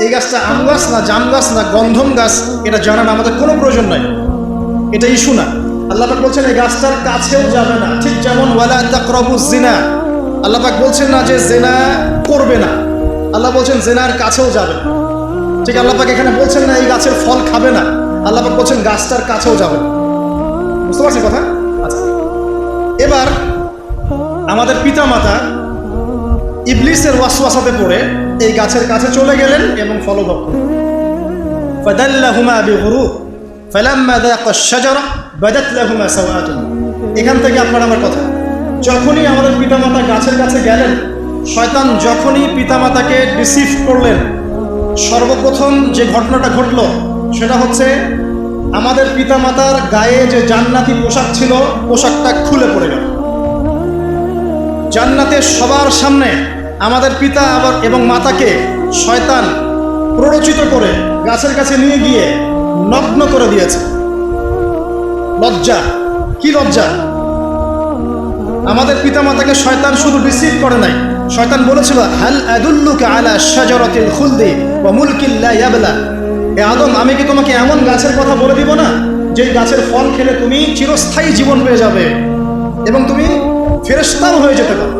এই গাছটা আম গাছ না জাম গাছ না গন্ধম গাছ এটা জানার আমাদের কোনো প্রয়োজন নাই, এটা ইস্যু না। আল্লাহ পাক বলছেন এই গাছটার কাছেও যাবে না। ঠিক যেমন ওয়ালা তাকরাবুজ জিনা, আল্লাহ পাক বলছেন না যে জিনা করবে না, আল্লাহ বলছেন জিনার কাছেও যাবে না। ঠিক আল্লাহ পাক এখানে বলছেন না এই গাছের ফল খাবে না, আল্লাহ পাক বলছেন গাছটার কাছেও যাবে না। বুঝতে পারছেন কথা? আচ্ছা, এবার আমাদের পিতামাতা ইবলিসের ওয়াসওয়াসাতে পড়ে এই গাছের কাছে চলে গেলেন এবং ফলভোগ করলেন। ফাদাল্লাহুমা বিগুরুর ফালাম্মা যাকা আশ-শাজারা বাদাত লাহুমা সাওআতুহুমা। এখান থেকে আপনার আমার কথা, যখনই আমাদের পিতামাতা গাছের কাছে গেলেন, শয়তান যখনই পিতামাতাকে ডিসিভ করলেন, সর্বপ্রথম যে ঘটনাটা ঘটল সেটা হচ্ছে আমাদের পিতামাতার গায়ে যে জান্নাতি পোশাক ছিল পোশাকটা খুলে পড়ে গেল। জান্নাতের সবার সামনে আমাদের পিতা আবার এবং মাতাকে শয়তান প্ররোচিত করে গাছের কাছে নিয়ে গিয়ে নগ্ন করে দিয়েছে। লজ্জা, কি লজ্জা! আমাদের পিতা মাতাকে শয়তান শুধু রিসিভ করে নাই, শয়তান বলেছিল হাল আদুল্লুকা আলা শাজারাতিল খুলদি ওয়া মুলকিন লা ইয়াবলা। হে আদম, আমি কি তোমাকে এমন গাছের কথা বলে দিব না যেই গাছের ফল খেলে তুমি চিরস্থায়ী জীবন পেয়ে যাবে এবং তুমি ফেরেশতাও হয়ে যেতে পারো।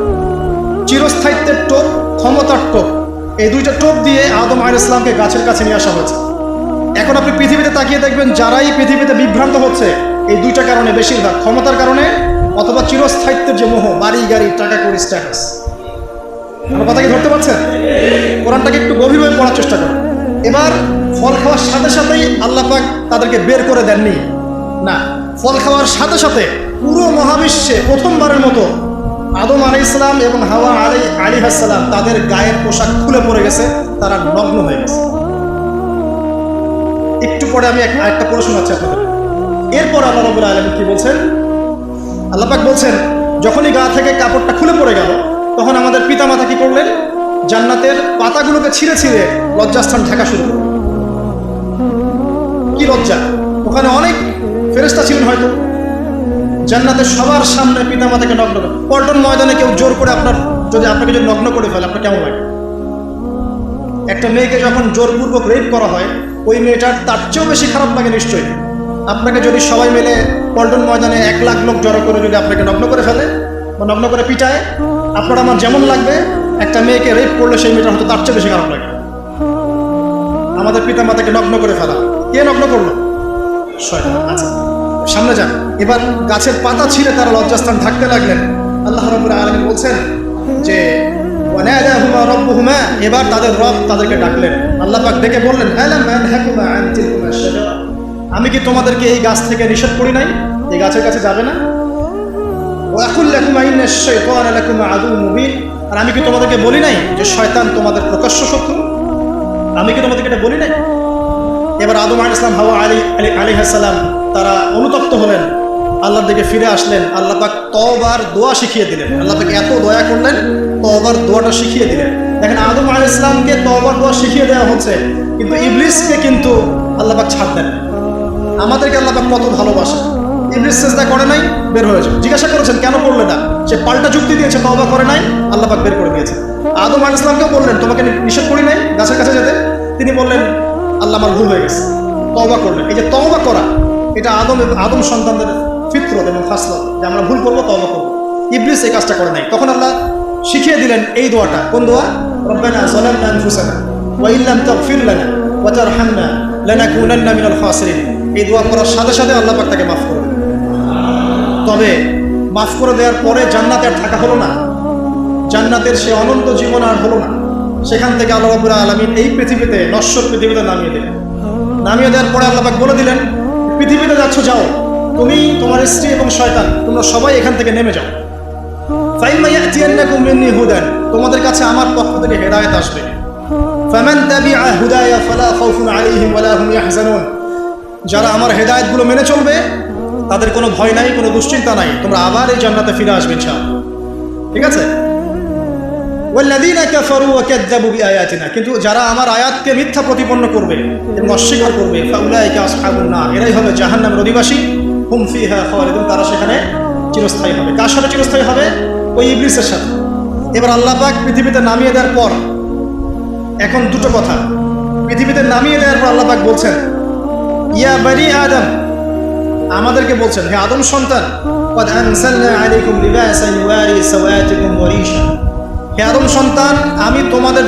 চিরস্থায়িত্বের টোপ, ক্ষমতার টোপ, এই দুইটা টোপ দিয়ে আদম আলাইহিস সালামকে গাছের কাছে নিয়ে আসা হয়েছে। এখন আপনি পৃথিবীতে তাকিয়ে দেখবেন যারাই পৃথিবীতে বিভ্রান্ত হচ্ছে এই দুইটা কারণে, বেশিরভাগ ক্ষমতার কারণে অথবা চিরস্থায়িত্বের যে মোহ, বাড়ি গাড়ি টাকা কড়ি স্ট্যাটাস। আমার কথা কি ধরতে পারছেন? কোরআনটাকে একটু গভীরভাবে পড়ার চেষ্টা করুন। এবার ফল খাওয়ার সাথে সাথেই আল্লাহ পাক তাদেরকে বের করে দেননি, না, ফল খাওয়ার সাথে সাথে পুরো মহাবিশ্বে প্রথমবারের মতো আদম আলাইহিস সালাম এবং হাওয়া আলাইহিস সালাম তাদের গায়ের পোশাক খুলে পড়ে গেছে, তারা নগ্ন হয়ে গেছে। একটু পরে আমি একটা পড়ে শোনাচ্ছি আপনাদের। এরপর আল্লাহ রাব্বুল আলামিন কি বলছেন? আল্লাহ পাক বলছেন যখনই গা থেকে কাপড়টা খুলে পড়ে গেল তখন আমাদের পিতামাতা কি করলেন? জান্নাতের পাতাগুলোকে ছিঁড়ে ছিঁড়ে লজ্জাস্থান ঢাকা শুরু করলেন। কি লজ্জা! ওখানে অনেক ফেরেশতা ছিলেন হয়তো। জান্নাতের সবার সামনে পিতামাতাকে নগ্ন করে, পল্টন ময়দানে কেউ জোর করে আপনাকে যদি নগ্ন করে ফেলে আপনার কেমন লাগে? একটা মেয়েকে যখন জোরপূর্বক রেপ করা হয় ওই মেয়েটার তার চেয়েও বেশি খারাপ লাগে নিশ্চয়ই। আপনাকে যদি সবাই মিলে পল্টন ময়দানে 1 লাখ লোক জড়ো করে যদি আপনাকে নগ্ন করে ফেলে বা নগ্ন করে পিটায়, আপনার আমার যেমন লাগবে, একটা মেয়েকে রেপ করলে সেই মেয়েটার হয়তো তার চেয়ে বেশি খারাপ লাগে। আমাদের পিতা মাতাকে নগ্ন করে ফেলা, কে নগ্ন করলো? শয়তান। আচ্ছা, সামনে যান। এবার গাছের পাতা ছিঁড়ে তারা লজ্জাস্থান ঢাকতে লাগলেন। আল্লাহ রাব্বুল আলামিন বলছেন যে ওয়ানাদাহুমা রাব্বুহুমা, এবার তাদের রব তাদেরকে ডাকলেন। আল্লাহ পাক ডেকে বললেন আলাম আনহাকুমা আন তিলকুমা শাজারা, আমি কি তোমাদেরকে এই গাছ থেকে নিষেধ করি নাই এই গাছের কাছে যাবে না? ওয়া আকুল লাকুমা ইন্নাশ শাইতানা লাকুম আদুউম মুবিন, আর আমি কি তোমাদেরকে বলি নাই যে শয়তান তোমাদের প্রকাশ্য শত্রু? আমি কি তোমাদেরকে এটা বলি নাই? এবার আদম আলাইহিস সালাম, হাওয়া আলাইহিস সালাম তারা অনুতপ্ত হলেন, আল্লাহর দিকে ফিরে আসলেন। আল্লাহ পাক তওবার দোয়া শিখিয়ে দিলেন। আল্লাহ পাক এত দয়া করলেন, তওবার দোয়াটা শিখিয়ে দিলেন। দেখেন আদম আলাইহিস সালামকে তওবার দোয়া শিখিয়ে দেওয়া হচ্ছে, কিন্তু ইবলিসকে কিন্তু আল্লাহ পাক ছাড় দেন। আমাদেরকে আল্লাহ পাক কত ভালোবাসে। ইবলিস সিজদা করে নাই, বের হয়েছে। জিজ্ঞাসা করেছেন কেন করলে না, সে পাল্টা যুক্তি দিয়েছে, তওবা করে নাই, আল্লাহ পাক বের করে দিয়েছে। আদম আলাইহিস সালামকেও বললেন তোমাকে নিষেধ করি নাই গাছের কাছে যেতে, তিনি বললেন আল্লাহ আমার ভুল হয়ে গেছে, তওবা করলেন। এই যে তওবা করা, এটা আদম সন্তানদের ফিতরত এবং খাসলত, যে আমরা ভুল করবো তওবা করবো। ইবলিস এই কাজটা করে নাই। তখন আল্লাহ শিখিয়ে দিলেন এই দোয়াটা। কোন দোয়া? রব্বানা যালামনা আনফুসানা ওয়া ইল্লাম তাগফির লানা ওয়া তারহামনা লানাকুনান্না মিনাল খাসিরিন। এই দোয়া করার সাথে সাথে আল্লাহ পাক তাকে মাফ করে দেন। তবে মাফ করে দেওয়ার পরে জান্নাতে আর থাকা হলো না, জান্নাতের সে অনন্ত জীবন আর হলো না। সেখান থেকে আল্লাহ রাব্বুল আলামিন এই পৃথিবীতে, নশ্বর পৃথিবীতে নামিয়ে দিলেন। নামিয়ে দেওয়ার পরে আল্লাহ পাক বলে দিলেন পৃথিবীতে যাচ্ছ যাও, তুমি, তোমার স্ত্রী এবং শয়তান, তোমরা সবাই এখান থেকে নেমে যাও। ফাইম্মা ইয়াতিয়ান্নাকুম মিন্নি হুদান, তোমাদের কাছে আমার পক্ষ থেকে হেদায়েত আসবে। ফামান তাবিআ হুদায়া ফালা খাউফুন আলাইহিম ওয়ালা হুম ইয়াহজানুন, যারা আমার হেদায়েতগুলো মেনে চলবে তাদের কোনো ভয় নাই, কোনো দুশ্চিন্তা নাই, তোমরা আবার এই জান্নাতে ফিরে আসবে ইনশাআল্লাহ। ঠিক আছে? ওয়াল্লাযীনা কাফারু ওয়া কাযযাবু বিআয়াতিনা, কিন্তু যারা আমার আয়াতকে মিথ্যা প্রতিপন্ন করবে এবং অস্বীকার করবে, ফাউলাইকা আসহাবুন নার, এরাই হবে জাহান্নামের অধিবাসী। হুম ফিহা খালিদুন, তারা সেখানে চিরস্থায়ী হবে। কার সাথে চিরস্থায়ী হবে? ওই ইবলিসের সাথে। এবার আল্লাহ পাক পৃথিবীতে নামিয়ে দেওয়ার পর এখন দুটো কথা, পৃথিবীতে নামিয়ে দেওয়ার পর আল্লাহ পাক বলছেন ইয়া বানি আদম, আমাদেরকে বলছেন হে আদম সন্তান, قد أنزلنا عليكم لباسا يواري سوآتكم وريشا, হে আদম সন্তান আমি তোমাদের